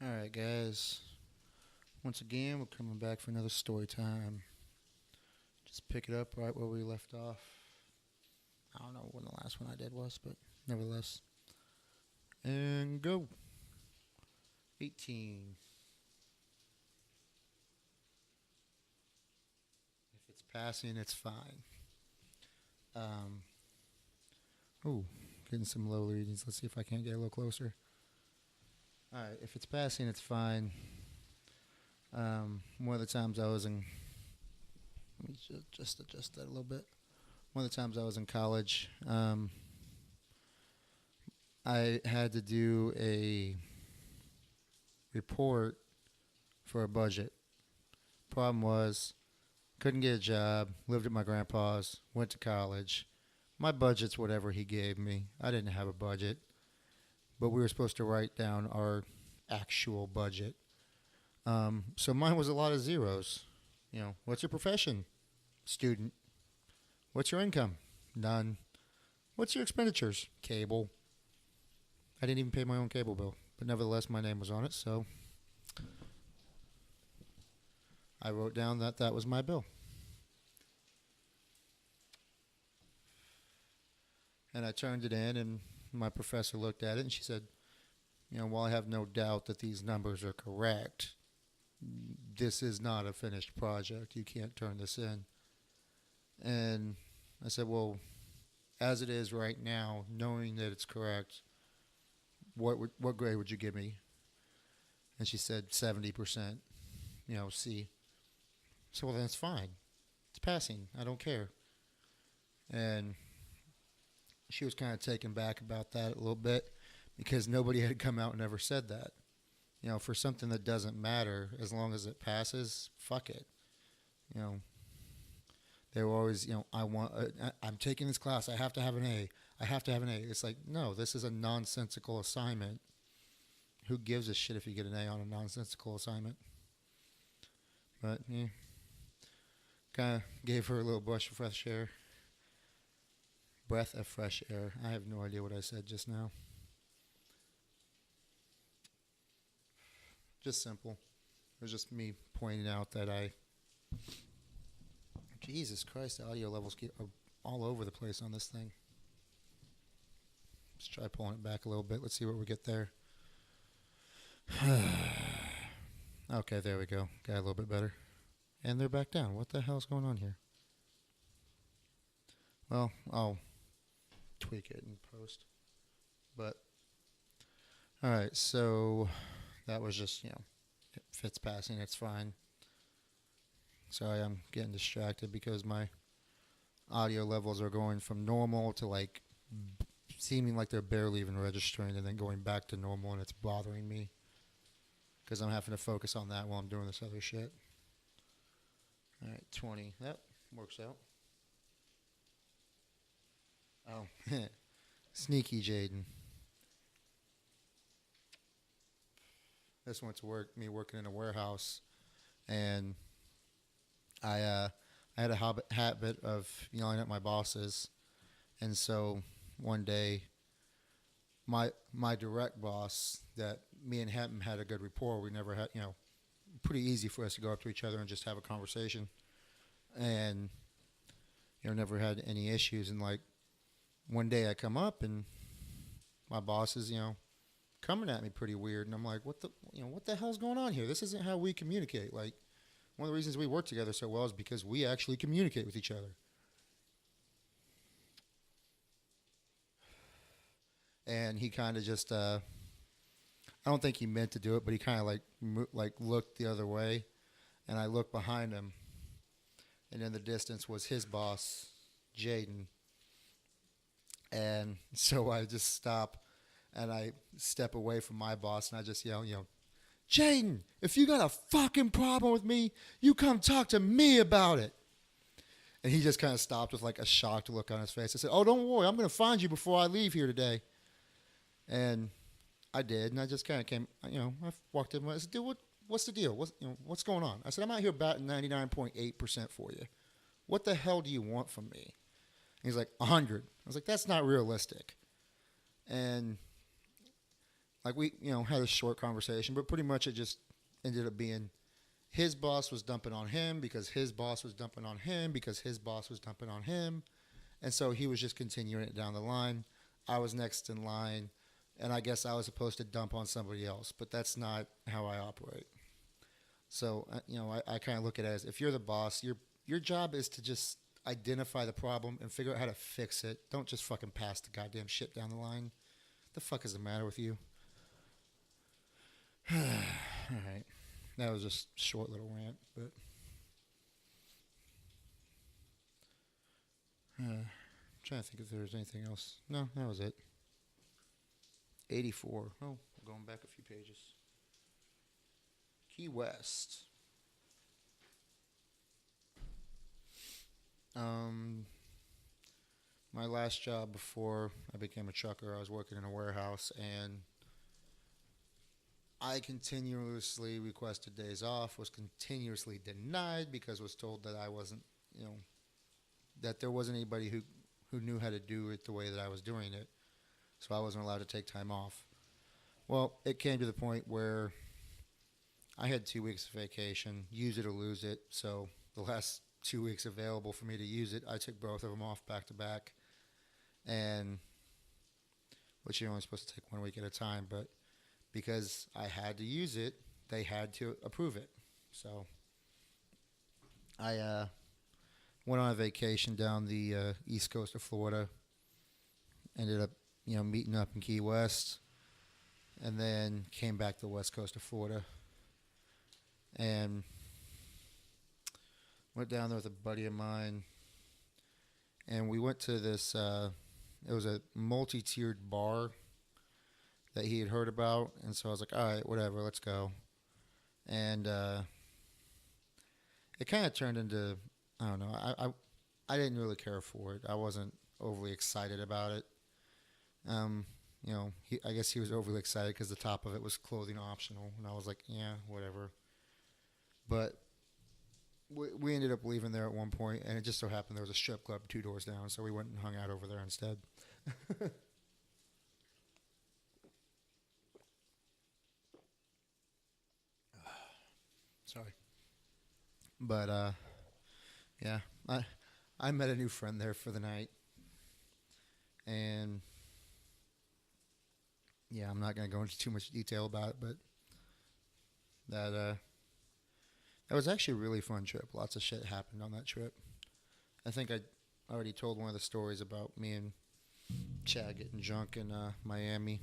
All right, guys. Once again, we're coming back for another story time. Just pick it up right where we left off. I don't know when the last one I did was, but nevertheless. And go. 18. If it's passing, it's fine. Um, ooh, getting some low readings. Let's see if I can't get a little closer. All right, if it's passing, it's fine. One of the times I was in, let me just adjust that a little bit. One of the times I was in college, I had to do a report for a budget. Problem was, couldn't get a job, lived at my grandpa's, went to college. My budget's whatever he gave me. I didn't have a budget, but we were supposed to write down our actual budget. So mine was a lot of zeros. What's your profession? Student. What's your income? None. What's your expenditures? Cable. I didn't even pay my own cable bill, but nevertheless, my name was on it, so I wrote down that that was my bill. And I turned it in, and my professor looked at it, and she said, while I have no doubt that these numbers are correct, this is not a finished project. You can't turn this in. And I said, well, as it is right now, knowing that it's correct, what grade would you give me? And she said 70%, C. So, well, then it's fine. It's passing. I don't care. And she was kind of taken back about that a little bit because nobody had come out and ever said that. For something that doesn't matter, as long as it passes, fuck it. They were always, I'm taking this class. I have to have an A. I have to have an A. It's like, no, this is a nonsensical assignment. Who gives a shit if you get an A on a nonsensical assignment? But, yeah, kind of gave her a little brush of fresh air. Breath of fresh air. I have no idea what I said just now. Just simple. It was just me pointing out that Jesus Christ, the audio levels are all over the place on this thing. Let's try pulling it back a little bit. Let's see what we get there. Okay, there we go. Got a little bit better. And they're back down. What the hell's going on here? Well, I'll tweak it in post. But, alright, so that was just, if it's passing, it's fine. Sorry, I'm getting distracted because my audio levels are going from normal to seeming like they're barely even registering and then going back to normal, and it's bothering me because I'm having to focus on that while I'm doing this other shit. All right, 20. That works out. Oh, sneaky Jaden. This went to me working in a warehouse, and I had a habit of yelling at my bosses, and so one day, my direct boss that me and him had a good rapport. We never had, pretty easy for us to go up to each other and just have a conversation, and never had any issues. And one day I come up and my boss is coming at me pretty weird, and I'm like, what the hell's going on here? This isn't how we communicate. One of the reasons we work together so well is because we actually communicate with each other. And he kind of just, I don't think he meant to do it, but he kind of looked the other way, and I looked behind him, and in the distance was his boss, Jaden. And so I just stop, and I step away from my boss, and I just yell, Jaden, if you got a fucking problem with me, you come talk to me about it. And he just kind of stopped with a shocked look on his face. I said, oh, don't worry, I'm going to find you before I leave here today. And I did, and I just kind of came, I walked in and I said, dude, what's the deal? What's going on? I said, I'm out here batting 99.8% for you. What the hell do you want from me? And he's like, 100. I was like, that's not realistic. And like we, had a short conversation, but pretty much it just ended up being his boss was dumping on him because his boss was dumping on him because his boss was dumping on him. And so he was just continuing it down the line. I was next in line, and I guess I was supposed to dump on somebody else, but that's not how I operate. So, I kind of look at it as if you're the boss, your job is to just identify the problem and figure out how to fix it. Don't just fucking pass the goddamn shit down the line. The fuck is the matter with you? All right. That was just a short little rant, but I'm trying to think if there was anything else. No, that was it. 84. Oh, going back a few pages. Key West. Um, my last job before I became a trucker, I was working in a warehouse, and I continuously requested days off, was continuously denied because was told that I wasn't, that there wasn't anybody who knew how to do it the way that I was doing it. So I wasn't allowed to take time off. Well, it came to the point where I had 2 weeks of vacation, use it or lose it. So the last 2 weeks available for me to use it, I took both of them off back to back. And, which you're only supposed to take 1 week at a time, but because I had to use it, they had to approve it. So I went on a vacation down the east coast of Florida. Ended up, meeting up in Key West, and then came back to the west coast of Florida. And went down there with a buddy of mine, and we went to this. It was a multi-tiered bar that he had heard about, and so I was like, all right, whatever, let's go. And it kind of turned into, I don't know, I didn't really care for it. I wasn't overly excited about it. I guess he was overly excited because the top of it was clothing optional, and I was like, yeah, whatever. But we ended up leaving there at one point, and it just so happened there was a strip club 2 doors down, so we went and hung out over there instead. Sorry. But yeah, I met a new friend there for the night, and yeah, I'm not gonna go into too much detail about it, but that that was actually a really fun trip. Lots of shit happened on that trip. I think I already told one of the stories about me and Chad getting drunk in Miami.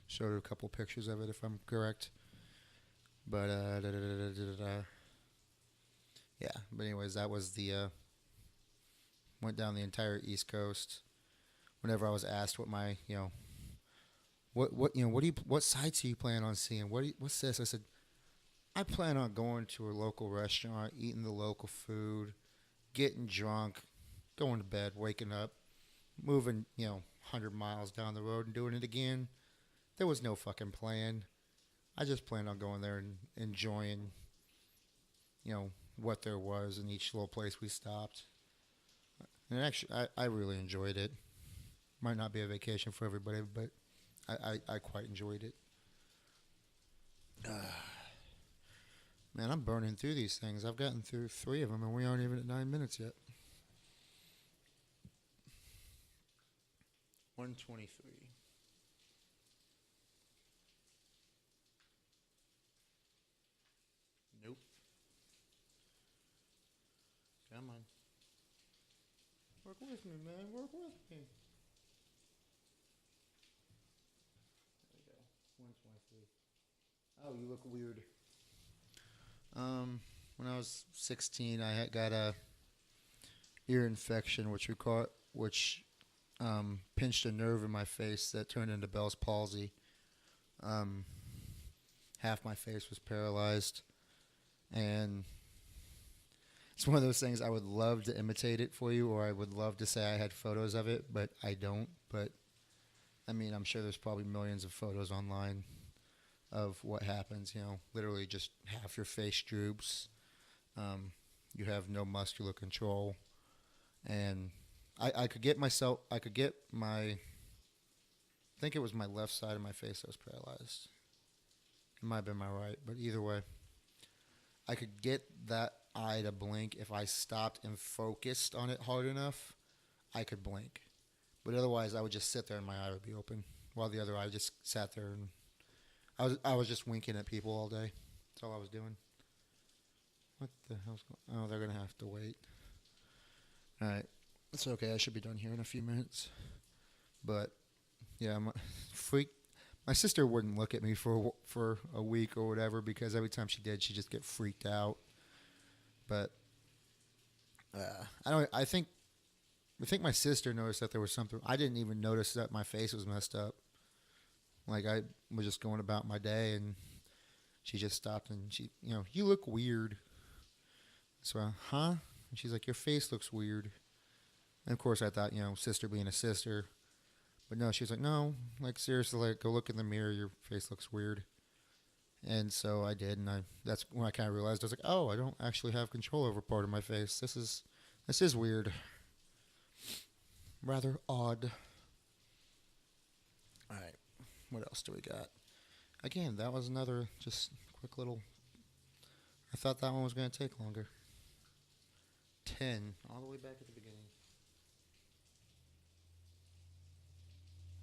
Showed her a couple pictures of it, if I'm correct. But yeah. But anyways, that was the went down the entire East Coast. Whenever I was asked what my what sites do you plan on seeing? What's this? I said I plan on going to a local restaurant, eating the local food, getting drunk, going to bed, waking up, moving 100 miles down the road and doing it again. There was no fucking plan. I just planned on going there and enjoying, what there was in each little place we stopped. And actually, I really enjoyed it. Might not be a vacation for everybody, but I quite enjoyed it. Man, I'm burning through these things. I've gotten through 3 of them, and we aren't even at 9 minutes yet. 123. Nope. Come on. Work with me, man. Work with me. There we go. 123. Oh, you look weird. When I was 16, I had got a ear infection, which pinched a nerve in my face that turned into Bell's palsy. Half my face was paralyzed, and it's one of those things I would love to imitate it for you, or I would love to say I had photos of it, but I don't. But I mean, I'm sure there's probably millions of photos online of what happens. Literally just half your face droops. You have no muscular control, and I could get my think it was my left side of my face that was paralyzed. It might have been my right, but either way, I could get that eye to blink if I stopped and focused on it hard enough. I could blink, but otherwise, I would just sit there and my eye would be open, while the other eye just sat there and I was just winking at people all day. That's all I was doing. What the hell's going? Oh, they're gonna have to wait. All right, it's okay. I should be done here in a few minutes. But yeah, freak. My sister wouldn't look at me for a week or whatever because every time she did, she'd just get freaked out. But I don't. I think my sister noticed that there was something. I didn't even notice that my face was messed up. Like I was just going about my day, and she just stopped and you look weird. So, huh? And she's like, your face looks weird. And of course, I thought, sister being a sister. But no, she's like, no, like seriously, like go look in the mirror. Your face looks weird. And so I did, and that's when I kind of realized I was like, oh, I don't actually have control over part of my face. This is weird. Rather odd. All right, what else do we got? Again, that was another just quick little. I thought that one was going to take longer. 10, all the way back at the beginning.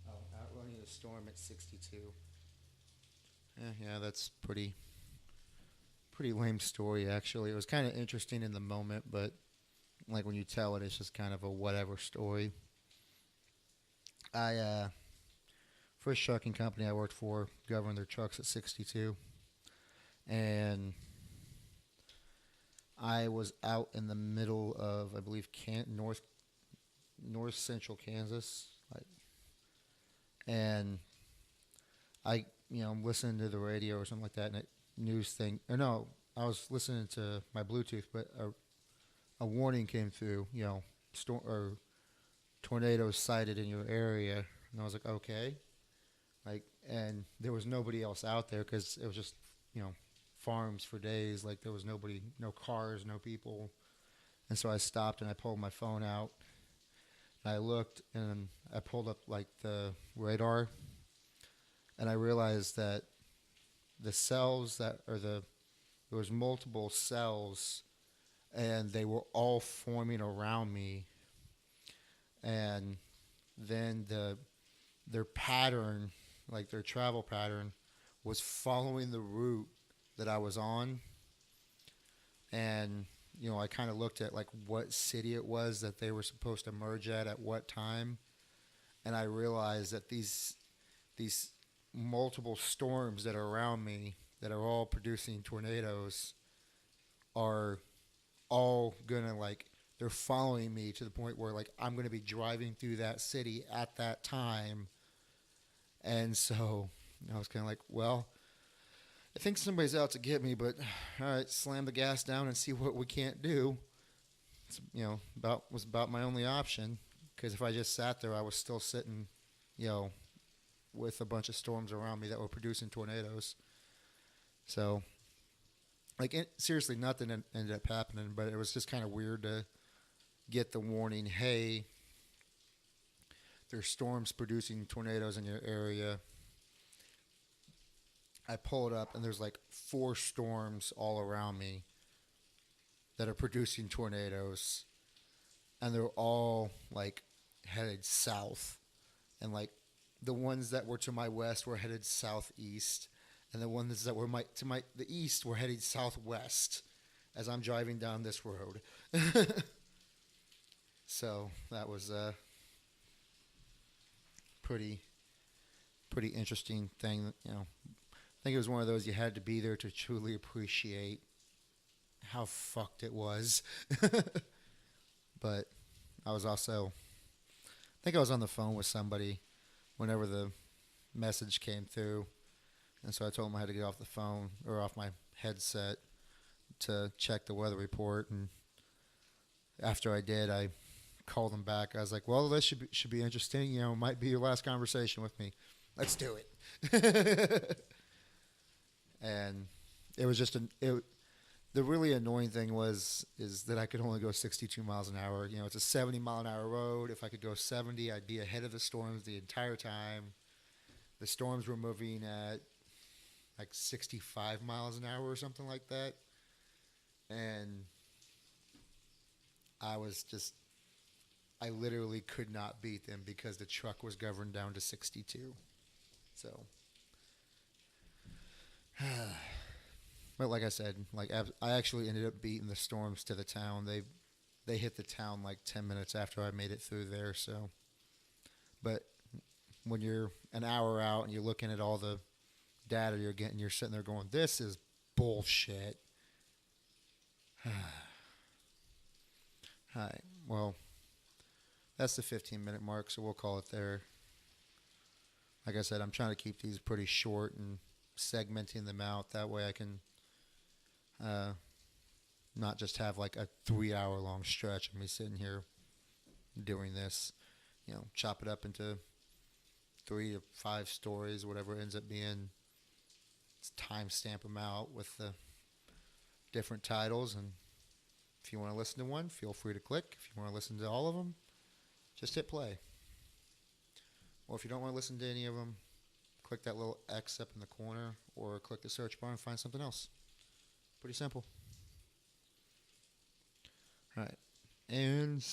Oh, outrunning the storm at 62. Yeah, that's pretty lame story actually. It was kind of interesting in the moment, but like when you tell it, it's just kind of a whatever story. First trucking company I worked for governed their trucks at 62, and I was out in the middle of, I believe, north central Kansas, and I, I'm listening to the radio or something like that, and a news thing, or no, I was listening to my Bluetooth, but a warning came through, storm or tornadoes sighted in your area, and I was like, okay, and there was nobody else out there because it was just, farms for days. Like there was nobody, no cars, no people. And so I stopped and I pulled my phone out and I looked and I pulled up like the radar and I realized that the cells there was multiple cells and they were all forming around me. And then their pattern, like their travel pattern, was following the route that I was on. And, I kind of looked at like what city it was that they were supposed to merge at what time. And I realized that these multiple storms that are around me that are all producing tornadoes are all gonna they're following me to the point where I'm gonna be driving through that city at that time. And so I was kind of like, well, I think somebody's out to get me, but all right, slam the gas down and see what we can't do. It's, was about my only option because if I just sat there, I was still sitting, with a bunch of storms around me that were producing tornadoes. So, seriously, nothing ended up happening, but it was just kind of weird to get the warning, hey, there's storms producing tornadoes in your area. I pull it up, and there's 4 storms all around me that are producing tornadoes, and they're all headed south, and the ones that were to my west were headed southeast, and the ones that were to the east were headed southwest as I'm driving down this road. So that was pretty interesting thing. I think it was one of those you had to be there to truly appreciate how fucked it was. But I was also, I think I was on the phone with somebody whenever the message came through. And so I told them I had to get off the phone or off my headset to check the weather report. And after I did, I called them back. I was like, well, this should be interesting. It might be your last conversation with me. Let's do it. And it was just the really annoying thing is that I could only go 62 miles an hour. It's a 70 mile an hour road. If I could go 70, I'd be ahead of the storms the entire time. The storms were moving at like 65 miles an hour or something like that. And I was just, I literally could not beat them because the truck was governed down to 62. So, but like I said, like I actually ended up beating the storms to the town. They hit the town like 10 minutes after I made it through there. So, but when you're an hour out and you're looking at all the data you're getting, you're sitting there going, "This is bullshit." All right. Well, that's the 15-minute mark, so we'll call it there. Like I said, I'm trying to keep these pretty short and segmenting them out. That way I can not just have like a 3-hour long stretch of me sitting here doing this. Chop it up into 3 to 5 stories, whatever it ends up being. Timestamp them out with the different titles, and if you want to listen to one, feel free to click. If you want to listen to all of them, just hit play. Or if you don't want to listen to any of them, click that little X up in the corner or click the search bar and find something else. Pretty simple. All right. And